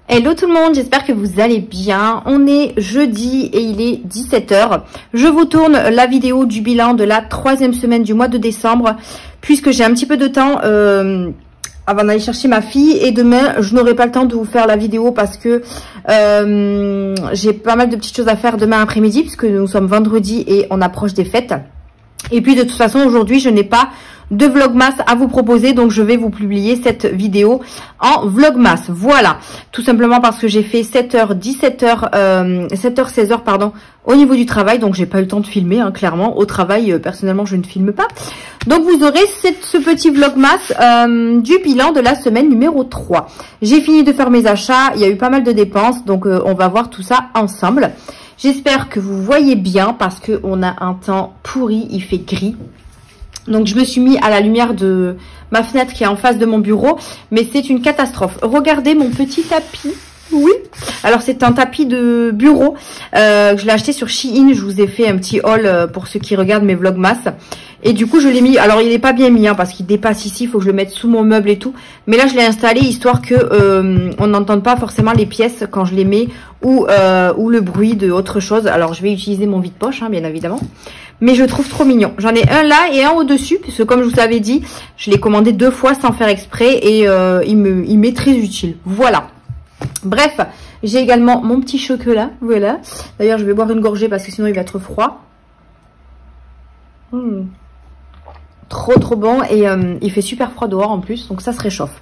Hello tout le monde, j'espère que vous allez bien. On est jeudi et il est 17 h. Je vous tourne la vidéo du bilan de la 3e semaine du mois de décembre, puisque j'ai un petit peu de temps avant d'aller chercher ma fille. Et demain, je n'aurai pas le temps de vous faire la vidéo parce que j'ai pas mal de petites choses à faire demain après-midi, puisque nous sommes vendredi et on approche des fêtes. Et puis de toute façon, aujourd'hui, je n'ai pas de vlogmas à vous proposer, donc je vais vous publier cette vidéo en vlogmas. Voilà, tout simplement parce que j'ai fait 7h, 17h, 7h, 16h, pardon, au niveau du travail, donc j'ai pas eu le temps de filmer, hein, clairement. Au travail, personnellement, je ne filme pas. Donc vous aurez ce petit vlogmas du bilan de la semaine numéro 3. J'ai fini de faire mes achats, il y a eu pas mal de dépenses, donc on va voir tout ça ensemble. J'espère que vous voyez bien parce que on a un temps pourri, il fait gris. Donc je me suis mis à la lumière de ma fenêtre qui est en face de mon bureau, mais c'est une catastrophe. Regardez mon petit tapis. Oui, alors c'est un tapis de bureau, je l'ai acheté sur Shein. Je vous ai fait un petit haul pour ceux qui regardent mes vlogmas. Et du coup je l'ai mis, alors il n'est pas bien mis hein, parce qu'il dépasse ici, il faut que je le mette sous mon meuble et tout. Mais là je l'ai installé histoire que on n'entende pas forcément les pièces quand je les mets ou le bruit de autre chose. Alors je vais utiliser mon vide-poche hein, bien évidemment. Mais je trouve trop mignon. J'en ai un là et un au-dessus, puisque comme je vous avais dit, je l'ai commandé 2 fois sans faire exprès et il m'est très utile. Voilà. Bref, j'ai également mon petit chocolat. Voilà. D'ailleurs, je vais boire une gorgée parce que sinon il va être froid. Trop bon. Et il fait super froid dehors en plus, donc ça se réchauffe.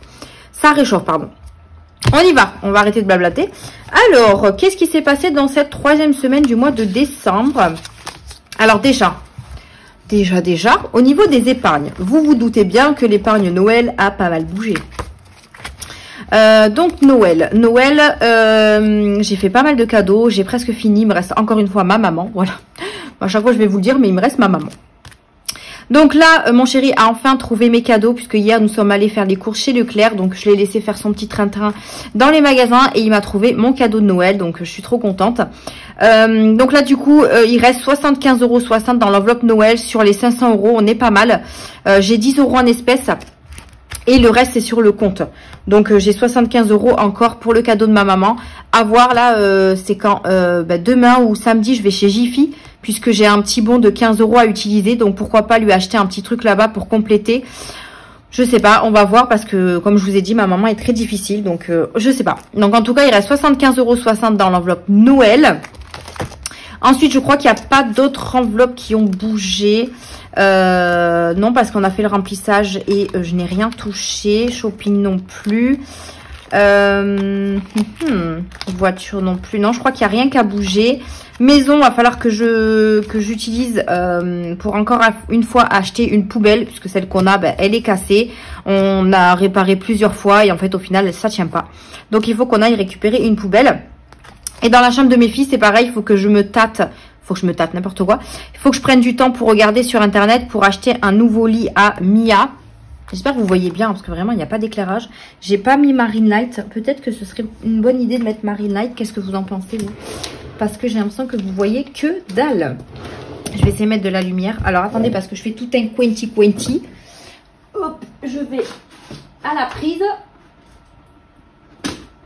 Ça réchauffe, pardon. On y va, on va arrêter de blablater. Alors, qu'est-ce qui s'est passé dans cette 3e semaine du mois de décembre ? Alors déjà, au niveau des épargnes, vous vous doutez bien que l'épargne Noël a pas mal bougé. Donc Noël, j'ai fait pas mal de cadeaux, j'ai presque fini, il me reste encore une fois ma maman, voilà. À chaque fois je vais vous le dire, mais il me reste ma maman. Donc là, mon chéri a enfin trouvé mes cadeaux, puisque hier nous sommes allés faire les courses chez Leclerc, donc je l'ai laissé faire son petit train-train dans les magasins et il m'a trouvé mon cadeau de Noël, donc je suis trop contente. Donc là du coup, il reste 75,60 € dans l'enveloppe Noël. Sur les 500 €, on est pas mal. J'ai 10 € en espèces et le reste c'est sur le compte. Donc j'ai 75 € encore pour le cadeau de ma maman. À voir là, c'est quand demain ou samedi je vais chez Jiffy, puisque j'ai un petit bon de 15 € à utiliser. Donc pourquoi pas lui acheter un petit truc là-bas pour compléter. Je sais pas, on va voir parce que comme je vous ai dit, ma maman est très difficile. Donc je sais pas. Donc en tout cas, il reste 75,60 € dans l'enveloppe Noël. Ensuite, je crois qu'il n'y a pas d'autres enveloppes qui ont bougé. Non, parce qu'on a fait le remplissage et je n'ai rien touché. Shopping non plus. Voiture non plus. Non, je crois qu'il n'y a rien qu'à bouger. Maison, va falloir que j'utilise pour encore une fois acheter une poubelle, puisque celle qu'on a, elle est cassée. On a réparé plusieurs fois et en fait au final ça tient pas. Donc il faut qu'on aille récupérer une poubelle. Et dans la chambre de mes filles, c'est pareil, il faut que je me tâte. Faut que je me tâte n'importe quoi. Il faut que je prenne du temps pour regarder sur internet pour acheter un nouveau lit à Mia. J'espère que vous voyez bien parce que vraiment il n'y a pas d'éclairage. J'ai pas mis Marine Light. Peut-être que ce serait une bonne idée de mettre Marine Light. Qu'est-ce que vous en pensez vous? Parce que j'ai l'impression que vous voyez que dalle. Je vais essayer de mettre de la lumière. Alors attendez parce que je fais tout un quenty. Hop, je vais à la prise.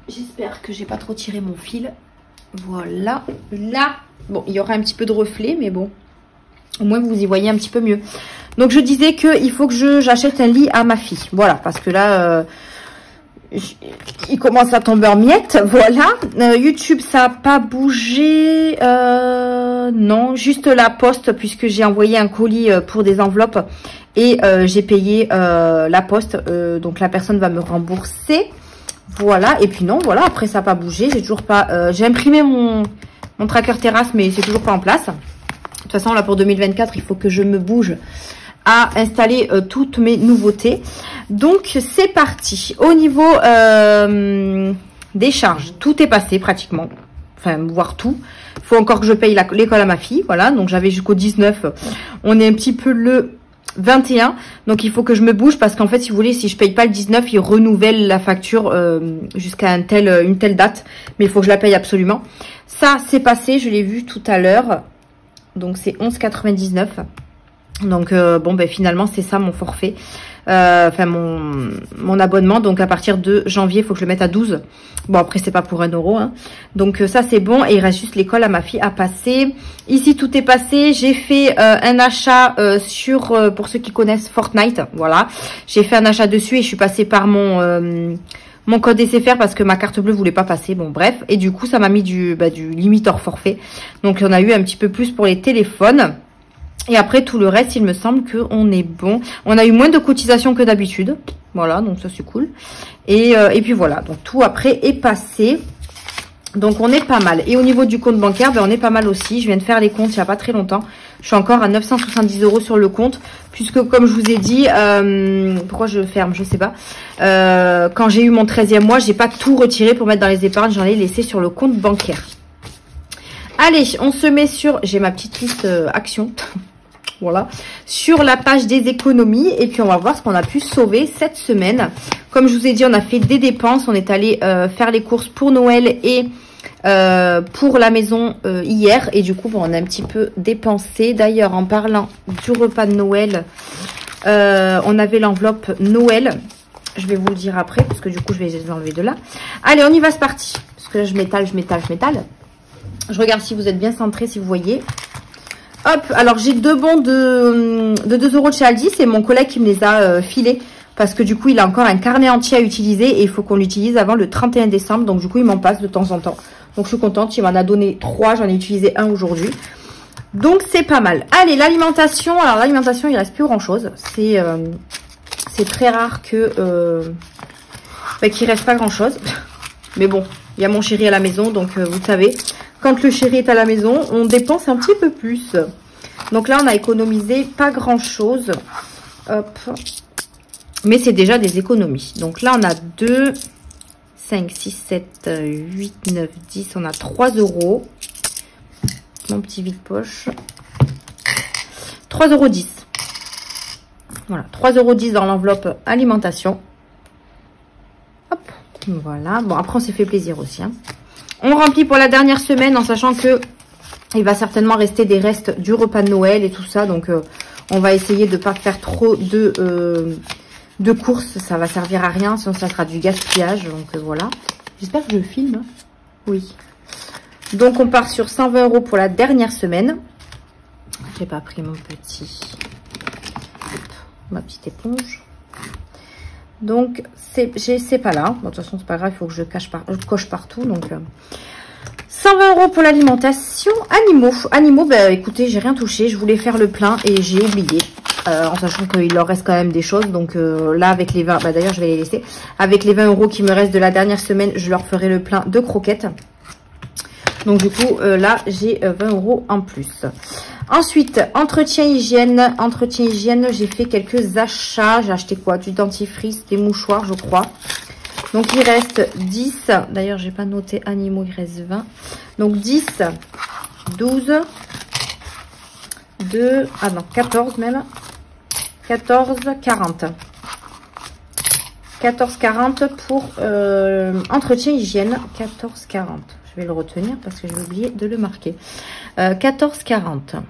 J'espère que j'ai pas trop tiré mon fil. Voilà, là, bon, il y aura un petit peu de reflet, mais bon, au moins vous y voyez un petit peu mieux. Donc je disais qu'il faut que j'achète un lit à ma fille, voilà, parce que là, il commence à tomber en miettes, voilà. YouTube, ça n'a pas bougé, non, juste la poste, puisque j'ai envoyé un colis pour des enveloppes et j'ai payé la poste, donc la personne va me rembourser. Voilà, et puis non, voilà, après ça n'a pas bougé, j'ai toujours pas... j'ai imprimé mon tracker terrasse, mais c'est toujours pas en place. De toute façon, là, pour 2024, il faut que je me bouge à installer toutes mes nouveautés. Donc, c'est parti. Au niveau des charges, tout est passé pratiquement. Enfin, voire tout. Il faut encore que je paye l'école à ma fille, voilà. Donc, j'avais jusqu'au 19. On est un petit peu le 21, donc il faut que je me bouge parce qu'en fait si vous voulez, si je paye pas le 19, ils renouvellent la facture jusqu'à une telle date, mais il faut que je la paye absolument. Ça c'est passé, je l'ai vu tout à l'heure, donc c'est 11,99. Donc bon ben finalement c'est ça mon forfait. enfin mon abonnement. Donc à partir de janvier, il faut que je le mette à 12. Bon, après c'est pas pour 1 euro, hein. Donc ça c'est bon. Et il reste juste l'école à ma fille à passer. Ici tout est passé. J'ai fait un achat sur, pour ceux qui connaissent Fortnite, voilà. J'ai fait un achat dessus et je suis passée par mon code SFR parce que ma carte bleue voulait pas passer. Bon bref, et du coup ça m'a mis du limite hors forfait. Donc on a eu un petit peu plus pour les téléphones. Et après tout le reste, il me semble qu'on est bon. On a eu moins de cotisations que d'habitude. Voilà, donc ça c'est cool. Et puis voilà, donc tout après est passé. Donc on est pas mal. Et au niveau du compte bancaire, ben, on est pas mal aussi. Je viens de faire les comptes il n'y a pas très longtemps. Je suis encore à 970 € sur le compte. Puisque comme je vous ai dit, pourquoi je ferme, je sais pas. Quand j'ai eu mon 13e mois, j'ai pas tout retiré pour mettre dans les épargnes. J'en ai laissé sur le compte bancaire. Allez, on se met sur... J'ai ma petite liste action. Voilà, sur la page des économies. Et puis on va voir ce qu'on a pu sauver cette semaine. Comme je vous ai dit, on a fait des dépenses. On est allé faire les courses pour Noël et pour la maison hier. Et du coup, bon, on a un petit peu dépensé. D'ailleurs, en parlant du repas de Noël, on avait l'enveloppe Noël. Je vais vous le dire après, parce que du coup, je vais les enlever de là. Allez, on y va, c'est parti. Parce que là, je m'étale. Je regarde si vous êtes bien centré, si vous voyez. Hop, alors j'ai 2 bons de 2 € de chez Aldi. C'est mon collègue qui me les a filés. Parce que du coup, il a encore un carnet entier à utiliser. Et il faut qu'on l'utilise avant le 31 décembre. Donc du coup, il m'en passe de temps en temps. Donc je suis contente. Il m'en a donné 3. J'en ai utilisé 1 aujourd'hui. Donc c'est pas mal. Allez, l'alimentation. Alors l'alimentation, il reste plus grand chose. C'est très rare que qu'il reste pas grand chose. Mais bon, il y a mon chéri à la maison. Donc vous savez... Quand le chéri est à la maison, on dépense un petit peu plus. Donc là, on a économisé pas grand-chose. Hop. Mais c'est déjà des économies. Donc là, on a 2, 5, 6, 7, 8, 9, 10. On a 3 €. Mon petit vide-poche. 3,10 €. Voilà, 3,10 € dans l'enveloppe alimentation. Hop. Voilà. Bon, après, on s'est fait plaisir aussi, hein. On remplit pour la dernière semaine en sachant que il va certainement rester des restes du repas de Noël et tout ça. Donc, on va essayer de ne pas faire trop de courses. Ça va servir à rien, sinon ça sera du gaspillage. Donc, voilà. J'espère que je filme. Oui. Donc, on part sur 120 € pour la dernière semaine. J'ai pas pris mon petit... ma petite éponge. Donc, c'est pas là. Bon, de toute façon, c'est pas grave, il faut que je coche partout. Donc, 120 € pour l'alimentation. Animaux, bah, écoutez, j'ai rien touché. Je voulais faire le plein et j'ai oublié. En sachant qu'il leur reste quand même des choses. Donc, là, avec les 20... Bah, d'ailleurs, je vais les laisser. Avec les 20 € qui me restent de la dernière semaine, je leur ferai le plein de croquettes. Donc, du coup, là, j'ai 20 € en plus. Ensuite, entretien hygiène. Entretien hygiène, j'ai fait quelques achats. J'ai acheté quoi? Du dentifrice, des mouchoirs, je crois. Donc, il reste 10. D'ailleurs, j'ai pas noté animaux, il reste 20. Donc, 10, 12, 2, ah non, 14 même. 14, 40. 14,40 pour entretien hygiène. 14,40. Je vais le retenir parce que j'ai oublié de le marquer. 14,40.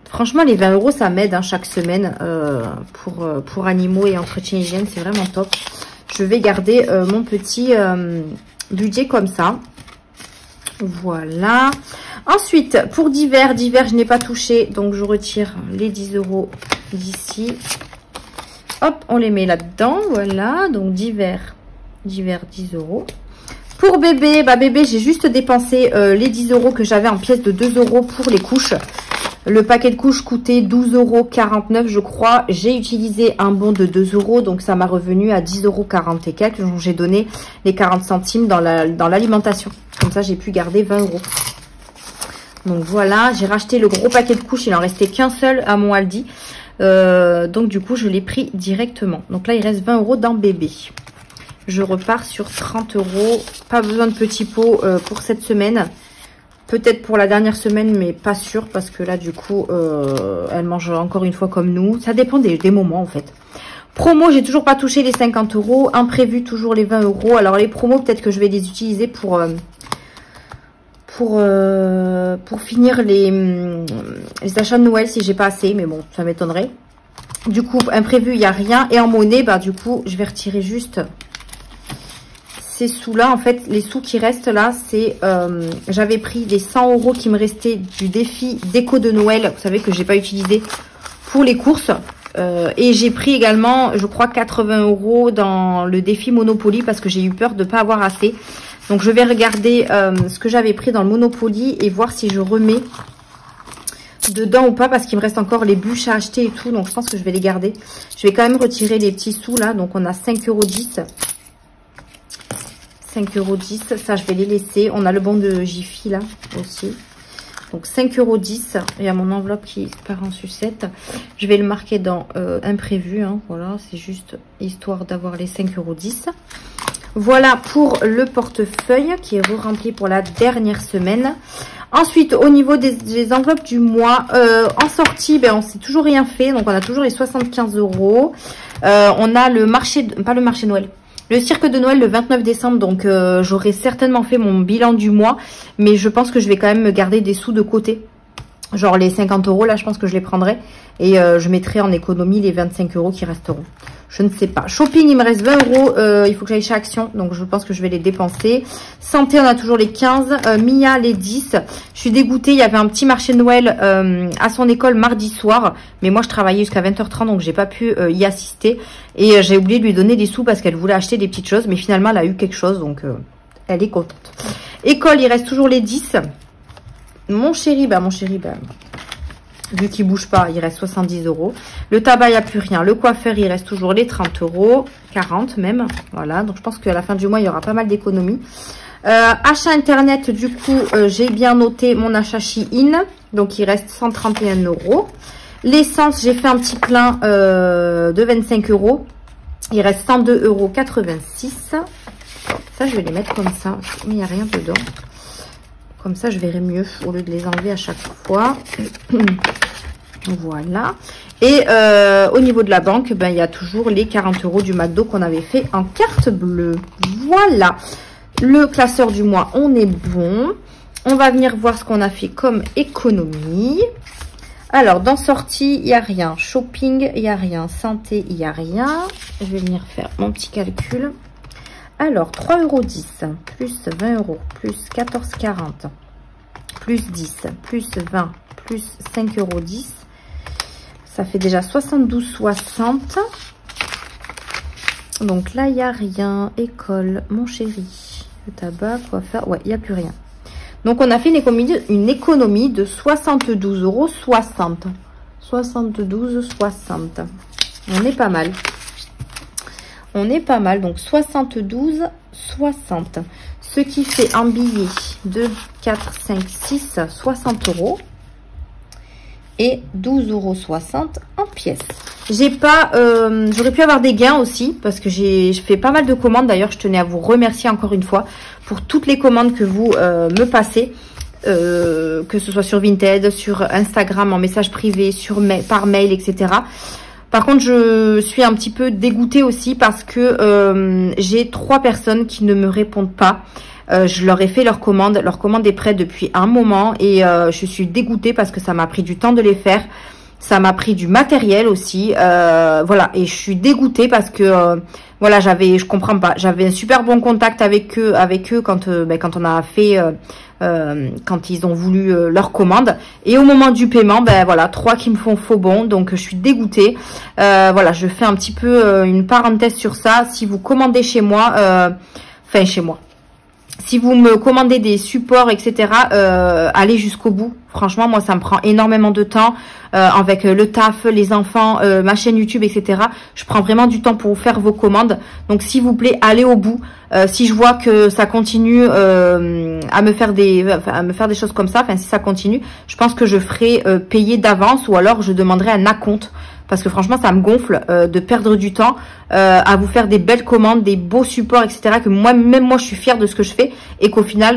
Franchement, les 20 €, ça m'aide hein, chaque semaine pour animaux et entretien hygiène. C'est vraiment top. Je vais garder mon petit budget comme ça. Voilà. Ensuite, pour divers, je n'ai pas touché. Donc, je retire les 10 € d'ici. Hop, on les met là-dedans. Voilà. Donc, divers 10 €. Pour bébé, bah bébé, j'ai juste dépensé les 10 € que j'avais en pièces de 2 € pour les couches. Le paquet de couches coûtait 12,49 € je crois. J'ai utilisé un bon de 2 €, donc ça m'a revenu à 10,40 € et quelques. Donc j'ai donné les 40 centimes dans l'alimentation. Comme ça, j'ai pu garder 20 €. Donc voilà, j'ai racheté le gros paquet de couches. Il en restait qu'un seul à mon Aldi. Donc du coup, je l'ai pris directement. Donc là, il reste 20 € dans bébé. Je repars sur 30 €. Pas besoin de petits pots pour cette semaine. Peut-être pour la dernière semaine, mais pas sûr. Parce que là, du coup, elle mange encore une fois comme nous. Ça dépend des moments, en fait. Promo, j'ai toujours pas touché les 50 €. Imprévu, toujours les 20 €. Alors, les promos, peut-être que je vais les utiliser pour finir les achats de Noël si j'ai pas assez. Mais bon, ça m'étonnerait. Du coup, imprévu, il n'y a rien. Et en monnaie, bah du coup, je vais retirer juste ces sous-là. En fait, les sous qui restent là, c'est... j'avais pris les 100 € qui me restaient du défi déco de Noël. Vous savez que j'ai pas utilisé pour les courses. Et j'ai pris également, je crois, 80 € dans le défi Monopoly parce que j'ai eu peur de ne pas avoir assez. Donc, je vais regarder ce que j'avais pris dans le Monopoly et voir si je remets dedans ou pas parce qu'il me reste encore les bûches à acheter et tout. Donc, je pense que je vais les garder. Je vais quand même retirer les petits sous là. Donc, on a 5,10 €. 5,10 €. Ça, je vais les laisser. On a le bon de Jiffy là aussi. Donc 5,10 €. Il y a mon enveloppe qui part en sucette. Je vais le marquer dans imprévu. Hein. Voilà, c'est juste histoire d'avoir les 5,10 €. Voilà pour le portefeuille qui est rempli pour la dernière semaine. Ensuite, au niveau des enveloppes du mois, en sortie, ben, on s'est toujours rien fait. Donc, on a toujours les 75 €. On a le marché, pas le marché Noël. Le cirque de Noël le 29 décembre, donc j'aurai certainement fait mon bilan du mois, mais je pense que je vais quand même me garder des sous de côté. Genre les 50 € là, je pense que je les prendrai et je mettrai en économie les 25 € qui resteront. Je ne sais pas. Shopping, il me reste 20 €. Il faut que j'aille chez Action, donc je pense que je vais les dépenser. Santé, on a toujours les 15. Mia, les 10. Je suis dégoûtée. Il y avait un petit marché de Noël à son école mardi soir. Mais moi, je travaillais jusqu'à 20h30, donc j'ai pas pu y assister. Et j'ai oublié de lui donner des sous parce qu'elle voulait acheter des petites choses. Mais finalement, elle a eu quelque chose, donc elle est contente. École, il reste toujours les 10. Mon chéri, vu qu'il bouge pas, il reste 70 €. Le tabac, il n'y a plus rien. Le coiffeur, il reste toujours les 30 €. 40 même. Voilà. Donc, je pense qu'à la fin du mois, il y aura pas mal d'économies. Achat internet, du coup, j'ai bien noté mon achat Shein. Donc, il reste 131 €. L'essence, j'ai fait un petit plein de 25 €. Il reste 102,86 €. Ça, je vais les mettre comme ça. Mais il n'y a rien dedans. Comme ça, je verrai mieux au lieu de les enlever à chaque fois. Voilà. Et au niveau de la banque, ben, il y a toujours les 40 € du McDo qu'on avait fait en carte bleue. Voilà. Le classeur du mois, on est bon. On va venir voir ce qu'on a fait comme économie. Alors, dans sortie, il n'y a rien. Shopping, il n'y a rien. Santé, il n'y a rien. Je vais venir faire mon petit calcul. Alors, 3,10 € plus 20 € plus 14,40 plus 10 plus 20 plus 5,10 €. Ça fait déjà 72,60 €. Donc là, il n'y a rien. École, mon chéri. Le tabac, coiffeur. Ouais, il n'y a plus rien. Donc, on a fait une économie de 72,60 €. 72,60 €. On est pas mal. On est pas mal, donc 72,60 €. Ce qui fait un billet de 4, 5, 6, 60 € et 12,60 € en pièces. J'ai pas, j'aurais pu avoir des gains aussi parce que j'ai fait pas mal de commandes. D'ailleurs, je tenais à vous remercier encore une fois pour toutes les commandes que vous me passez. Que ce soit sur Vinted, sur Instagram, en message privé, par mail, etc. Par contre, je suis un petit peu dégoûtée aussi parce que j'ai 3 personnes qui ne me répondent pas. Je leur ai fait leur commande. Leur commande est prête depuis un moment et je suis dégoûtée parce que ça m'a pris du temps de les faire. Ça m'a pris du matériel aussi. Voilà, et je suis dégoûtée parce que voilà, je comprends pas. J'avais un super bon contact avec eux quand on a fait quand ils ont voulu leur commande. Et au moment du paiement, ben voilà, 3 qui me font faux bon, donc je suis dégoûtée. Voilà, je fais un petit peu une parenthèse sur ça. Si vous commandez chez moi, si vous me commandez des supports, etc., allez jusqu'au bout. Franchement, moi, ça me prend énormément de temps avec le taf, les enfants, ma chaîne YouTube, etc. Je prends vraiment du temps pour vous faire vos commandes. Donc, s'il vous plaît, allez au bout. Si je vois que ça continue à me faire des choses comme ça, enfin, si ça continue, je pense que je ferai payer d'avance ou alors je demanderai un acompte. Parce que franchement, ça me gonfle de perdre du temps à vous faire des belles commandes, des beaux supports, etc. Que même moi, je suis fière de ce que je fais et qu'au final,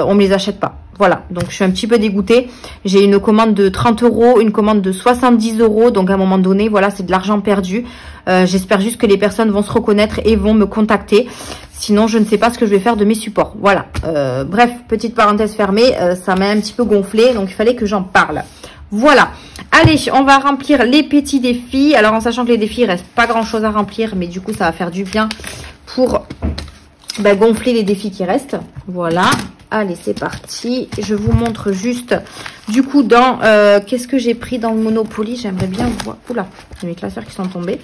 on me les achète pas. Voilà, donc je suis un petit peu dégoûtée. J'ai une commande de 30 €, une commande de 70 €. Donc à un moment donné, voilà, c'est de l'argent perdu. J'espère juste que les personnes vont se reconnaître et vont me contacter. Sinon, je ne sais pas ce que je vais faire de mes supports. Voilà, bref, petite parenthèse fermée. Ça m'a un petit peu gonflé, donc il fallait que j'en parle. Voilà. Allez, on va remplir les petits défis. Alors, en sachant que les défis, il reste pas grand-chose à remplir. Mais du coup, ça va faire du bien pour gonfler les défis qui restent. Voilà. Allez, c'est parti. Je vous montre juste, du coup, dans... qu'est-ce que j'ai pris dans le Monopoly? J'aimerais bien voir... Oula, j'ai mes classeurs qui sont tombés.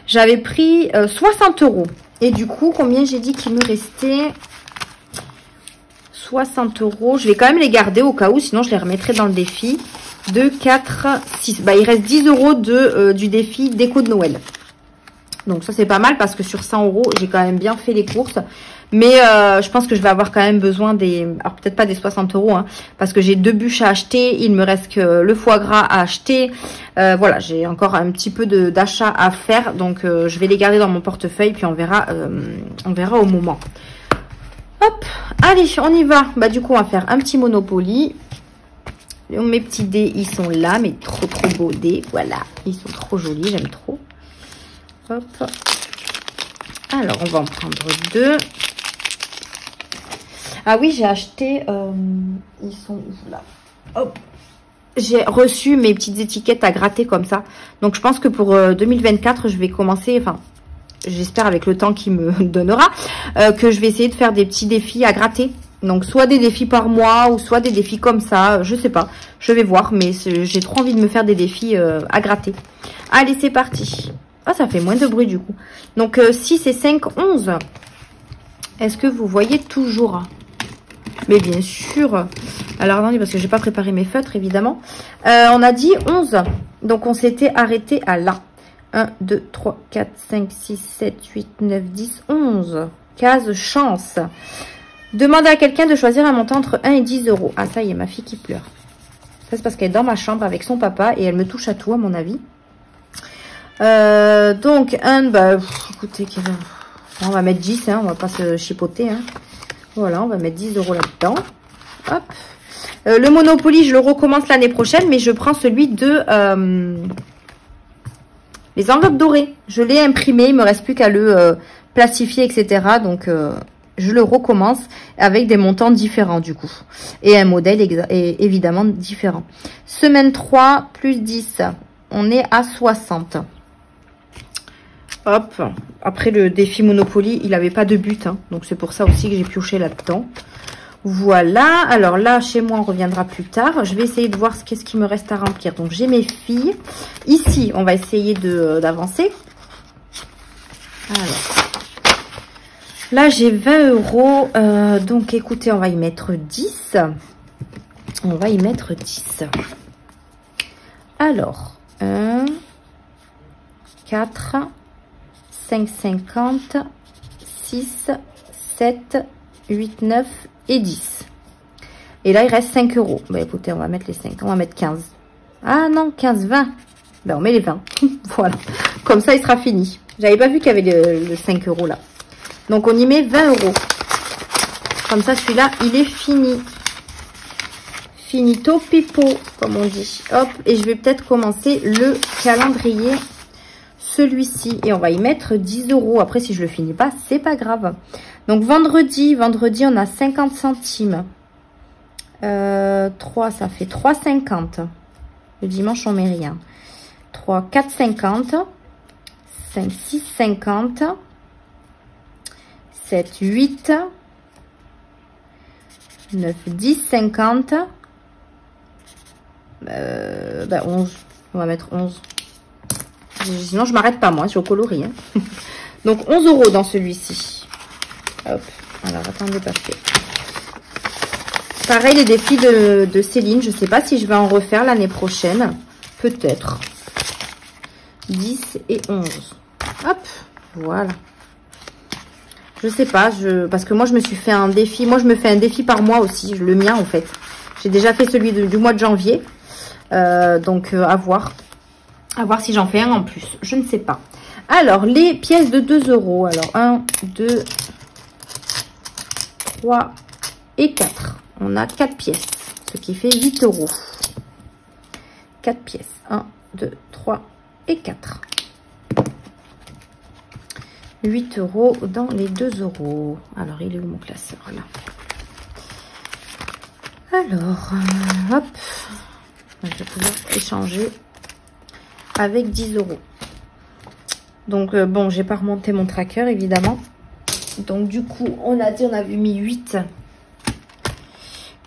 J'avais pris 60 €. Et du coup, combien j'ai dit qu'il me restait? 60 €. Je vais quand même les garder au cas où, sinon je les remettrai dans le défi. 2, 4, 6. Bah, il reste 10 € du défi déco de Noël. Donc ça, c'est pas mal parce que sur 100 €, j'ai quand même bien fait les courses. Mais je pense que je vais avoir quand même besoin des... Alors peut-être pas des 60 €, hein, parce que j'ai 2 bûches à acheter. Il me reste que le foie gras à acheter. Voilà, j'ai encore un petit peu d'achat à faire. Donc je vais les garder dans mon portefeuille, puis on verra au moment. Hop, allez, on y va. Bah du coup, on va faire un petit Monopoly. Mes petits dés, ils sont là, mais trop beaux dés. Voilà, ils sont trop jolis, j'aime trop. Hop. Alors, on va en prendre 2. Ah oui, j'ai acheté... ils sont là. Hop. J'ai reçu mes petites étiquettes à gratter comme ça. Donc, je pense que pour 2024, je vais commencer... Enfin, j'espère avec le temps qu'il me donnera, que je vais essayer de faire des petits défis à gratter. Donc, soit des défis par mois, ou soit des défis comme ça. Je sais pas. Je vais voir, mais j'ai trop envie de me faire des défis à gratter. Allez, c'est parti. Ah, ça fait moins de bruit du coup. Donc, 6 et 5, 11. Est-ce que vous voyez toujours? Mais bien sûr. Alors, attendez, parce que j'ai pas préparé mes feutres, évidemment. On a dit 11. Donc, on s'était arrêté à là. 1, 2, 3, 4, 5, 6, 7, 8, 9, 10, 11. Case chance. Demandez à quelqu'un de choisir un montant entre 1 et 10 €. Ah, ça y est, ma fille qui pleure. Ça, c'est parce qu'elle est dans ma chambre avec son papa et elle me touche à tout, à mon avis. Donc, écoutez, on va mettre 10, hein, on va pas se chipoter. Hein. Voilà, on va mettre 10 € là-dedans. Hop. Le Monopoly, je le recommence l'année prochaine, mais je prends celui de les enveloppes dorées. Je l'ai imprimé, il me reste plus qu'à le plastifier, etc. Donc, je le recommence avec des montants différents du coup. Et un modèle évidemment différent. Semaine 3 plus 10, on est à 60. Hop, après le défi Monopoly, il n'avait pas de but, hein, donc c'est pour ça aussi que j'ai pioché là-dedans. Voilà, alors là, chez moi, on reviendra plus tard. Je vais essayer de voir qu'est-ce qui me reste à remplir. Donc, j'ai mes filles. Ici, on va essayer d'avancer. Alors, là, j'ai 20 €. Donc, écoutez, on va y mettre 10. On va y mettre 10. Alors, 1, 4... 5,50, 6, 7, 8, 9 et 10. Et là, il reste 5 €. Bah écoutez, on va mettre les 5. On va mettre 15. Ah non, 15, 20. Ben, on met les 20. Voilà. Comme ça, il sera fini. J'avais pas vu qu'il y avait le 5 € là. Donc, on y met 20 €. Comme ça, celui-là, il est fini. Finito pipo, comme on dit. Hop, et je vais peut-être commencer le calendrier. Celui-ci, et on va y mettre 10 €. Après, si je le finis pas, c'est pas grave. Donc, vendredi, on a 50 centimes. 3, ça fait 3,50. Le dimanche, on met rien. 3, 4,50. 5, 6,50. 7, 8. 9, 10, 50. 11. On va mettre 11. Sinon, je m'arrête pas, moi, je suis au coloris. Hein. Donc, 11 € dans celui-ci. Hop. Alors, attendez, parce que... Pareil, les défis de Céline. Je ne sais pas si je vais en refaire l'année prochaine. Peut-être. 10 et 11. Hop. Voilà. Je sais pas. Parce que moi, je me suis fait un défi. Moi, je me fais un défi par mois aussi. Le mien, en fait. J'ai déjà fait celui du mois de janvier. Donc, à voir. À voir si j'en fais un en plus. Je ne sais pas. Alors, les pièces de 2 €. Alors, 1, 2, 3 et 4. On a 4 pièces. Ce qui fait 8 €. 4 pièces. 1, 2, 3 et 4. 8 € dans les 2 €. Alors, il est où mon classeur là? Alors, hop. Donc, je vais pouvoir échanger avec 10 €. Donc, bon, j'ai pas remonté mon tracker, évidemment. Donc, du coup, on a dit, on avait mis 8.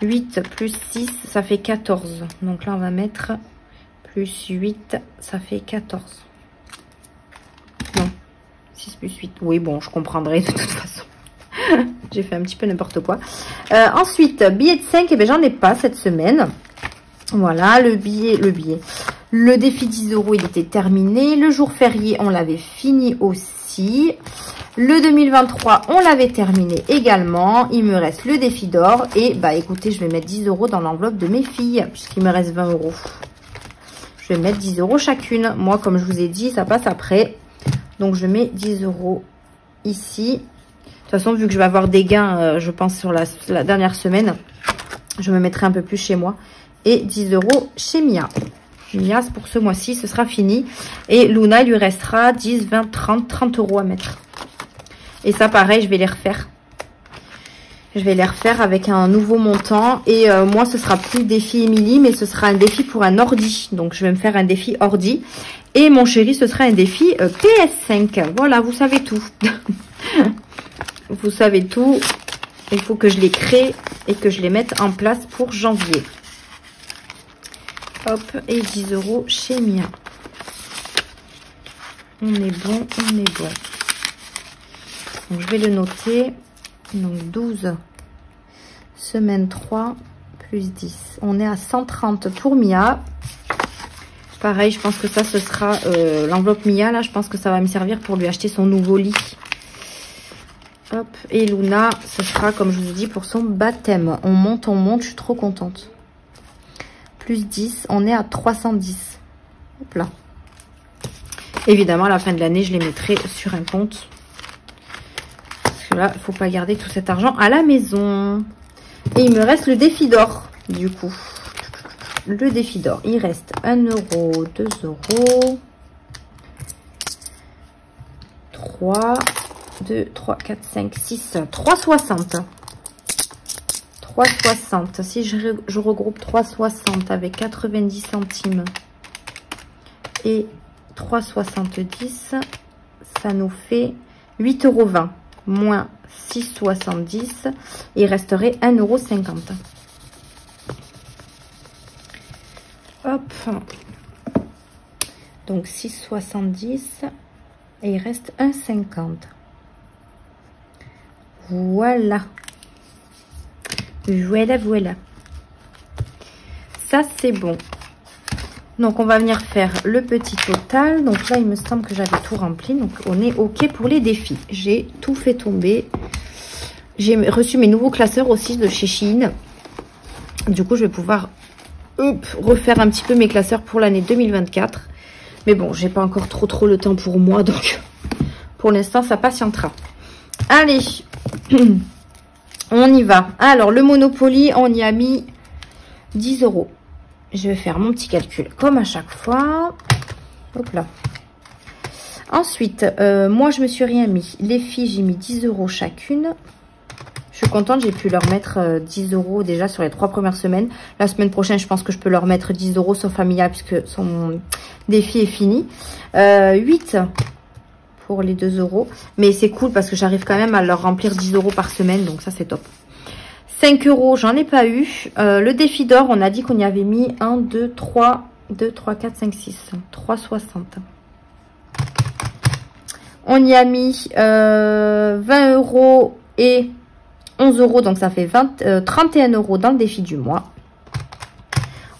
8 plus 6, ça fait 14. Donc là, on va mettre plus 8, ça fait 14. Non, 6 plus 8. Oui, bon, je comprendrai de toute façon. J'ai fait un petit peu n'importe quoi. Ensuite, billet de 5, eh bien, j'en ai pas cette semaine. Voilà, le défi 10 €, il était terminé. Le jour férié, on l'avait fini aussi. Le 2023, on l'avait terminé également. Il me reste le défi d'or. Et bah écoutez, je vais mettre 10 € dans l'enveloppe de mes filles, puisqu'il me reste 20 €. Je vais mettre 10 € chacune. Moi, comme je vous ai dit, ça passe après. Donc, je mets 10 € ici. De toute façon, vu que je vais avoir des gains, je pense, sur la dernière semaine, je me mettrai un peu plus chez moi. Et 10 € chez Mia. Mia, pour ce mois-ci, ce sera fini. Et Luna, il lui restera 10, 20, 30 € à mettre. Et ça, pareil, je vais les refaire. Je vais les refaire avec un nouveau montant. Et moi, ce sera plus défi Emily, mais ce sera un défi pour un ordi. Donc, je vais me faire un défi ordi. Et mon chéri, ce sera un défi PS5. Voilà, vous savez tout. Vous savez tout. Il faut que je les crée et que je les mette en place pour janvier. Hop, et 10 € chez Mia. On est bon, on est bon. Donc, je vais le noter. Donc, 12, semaine 3, plus 10. On est à 130 pour Mia. Pareil, je pense que ça, ce sera l'enveloppe Mia. Là, je pense que ça va me servir pour lui acheter son nouveau lit. Hop, et Luna, ce sera, comme je vous ai dit, pour son baptême. On monte, je suis trop contente. Plus 10, on est à 310. Hop là. Évidemment, à la fin de l'année, je les mettrai sur un compte. Parce que là, il ne faut pas garder tout cet argent à la maison. Et il me reste le défi d'or, du coup. Le défi d'or, il reste 1 €, 2 €, 3, 2, 3, 4, 5, 6, 3,60. 3,60. Si je regroupe 3,60 avec 90 centimes et 3,70, ça nous fait 8,20 € moins 6,70. Il resterait 1,50 €. Hop. Donc 6,70 et il reste 1,50. Voilà. Voilà. Ça, c'est bon. Donc, on va venir faire le petit total. Donc là, il me semble que j'avais tout rempli. Donc, on est OK pour les défis. J'ai tout fait tomber. J'ai reçu mes nouveaux classeurs aussi de chez Shein. Du coup, je vais pouvoir refaire un petit peu mes classeurs pour l'année 2024. Mais bon, j'ai pas encore trop le temps pour moi. Donc, pour l'instant, ça patientera. Allez. On y va. Alors, le Monopoly, on y a mis 10 €. Je vais faire mon petit calcul comme à chaque fois. Hop là. Ensuite, moi, je me suis rien mis. Les filles, j'ai mis 10 € chacune. Je suis contente, j'ai pu leur mettre 10 € déjà sur les 3 premières semaines. La semaine prochaine, je pense que je peux leur mettre 10 € sauf familial puisque son défi est fini. 8 pour les 2 €. Mais c'est cool parce que j'arrive quand même à leur remplir 10 € par semaine. Donc ça, c'est top. 5 €, j'en ai pas eu. Le défi d'or, on a dit qu'on y avait mis 1, 2, 3, 4, 5, 6. 3,60. On y a mis 20 € et 11 €. Donc ça fait 31 € dans le défi du mois.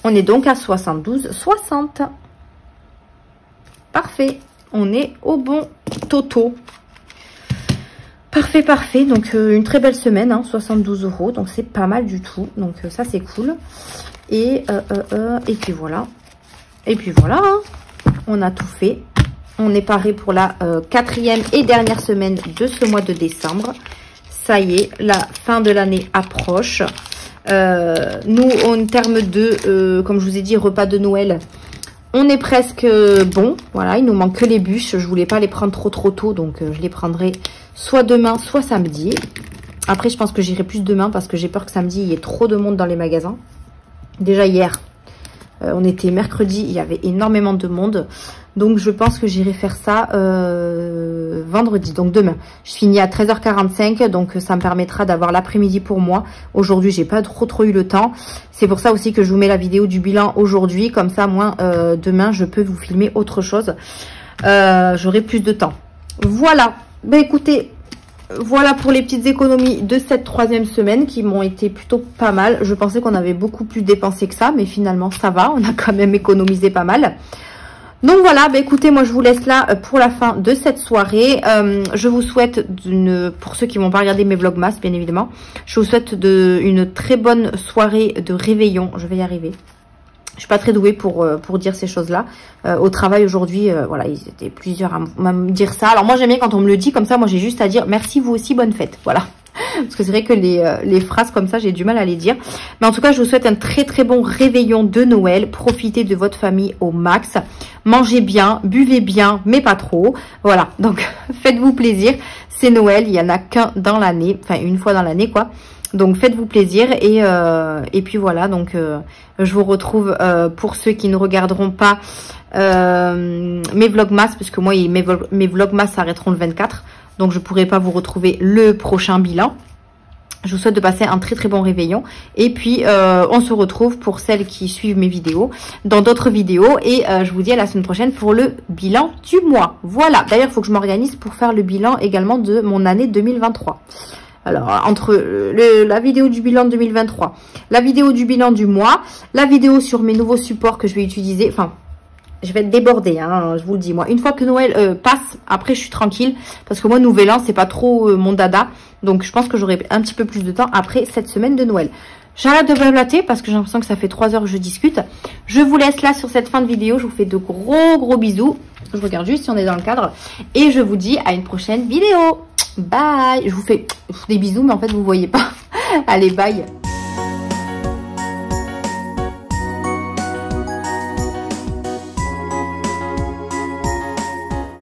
On est donc à 72,60. Parfait. On est au bon toto. Parfait, parfait. Donc, une très belle semaine, hein, 72 €. Donc, c'est pas mal du tout. Donc, ça, c'est cool. Et puis, voilà. Et puis, voilà. Hein. On a tout fait. On est paré pour la 4e et dernière semaine de ce mois de décembre. Ça y est, la fin de l'année approche. Nous, en termes de, comme je vous ai dit, repas de Noël, on est presque bon. Voilà, il nous manque que les bûches. Je voulais pas les prendre trop tôt, donc je les prendrai soit demain, soit samedi. Après, je pense que j'irai plus demain parce que j'ai peur que samedi, il y ait trop de monde dans les magasins. Déjà hier, On était mercredi, il y avait énormément de monde. Donc je pense que j'irai faire ça vendredi, donc demain. Je finis à 13h45, donc ça me permettra d'avoir l'après-midi pour moi. Aujourd'hui, j'ai pas trop eu le temps. C'est pour ça aussi que je vous mets la vidéo du bilan aujourd'hui. Comme ça, moi, demain, je peux vous filmer autre chose. J'aurai plus de temps. Voilà. Ben écoutez, voilà pour les petites économies de cette troisième semaine qui m'ont été plutôt pas mal. Je pensais qu'on avait beaucoup plus dépensé que ça, mais finalement, ça va. On a quand même économisé pas mal. Donc voilà, bah écoutez, moi je vous laisse là pour la fin de cette soirée. Je vous souhaite, pour ceux qui vont pas regarder mes vlogmas bien évidemment, je vous souhaite une très bonne soirée de réveillon. Je vais y arriver. Je suis pas très douée pour dire ces choses-là. Au travail aujourd'hui, voilà, ils étaient plusieurs à me dire ça. Alors moi j'aime bien quand on me le dit comme ça, moi j'ai juste à dire merci vous aussi, bonne fête. Voilà. Parce que c'est vrai que les phrases comme ça, j'ai du mal à les dire. Mais en tout cas, je vous souhaite un très bon réveillon de Noël. Profitez de votre famille au max. Mangez bien, buvez bien, mais pas trop. Voilà, donc faites-vous plaisir. C'est Noël, il n'y en a qu'un dans l'année. Enfin, une fois dans l'année, quoi. Donc faites-vous plaisir. Et puis voilà, donc je vous retrouve pour ceux qui ne regarderont pas mes vlogmas. Parce que moi, mes vlogmas s'arrêteront le 24. Donc, je ne pourrai pas vous retrouver le prochain bilan. Je vous souhaite de passer un très bon réveillon. Et puis, on se retrouve pour celles qui suivent mes vidéos dans d'autres vidéos. Et je vous dis à la semaine prochaine pour le bilan du mois. Voilà. D'ailleurs, il faut que je m'organise pour faire le bilan également de mon année 2023. Alors, entre la vidéo du bilan 2023, la vidéo du bilan du mois, la vidéo sur mes nouveaux supports que je vais utiliser. Enfin, je vais être débordée, hein, je vous le dis. Moi, une fois que Noël passe, après, je suis tranquille. Parce que moi, Nouvel An, c'est pas trop mon dada. Donc, je pense que j'aurai un petit peu plus de temps après cette semaine de Noël. J'arrête de blablater parce que j'ai l'impression que ça fait 3 heures que je discute. Je vous laisse là sur cette fin de vidéo. Je vous fais de gros bisous. Je regarde juste si on est dans le cadre. Et je vous dis à une prochaine vidéo. Bye. Je vous fais des bisous, mais en fait, vous voyez pas. Allez, bye.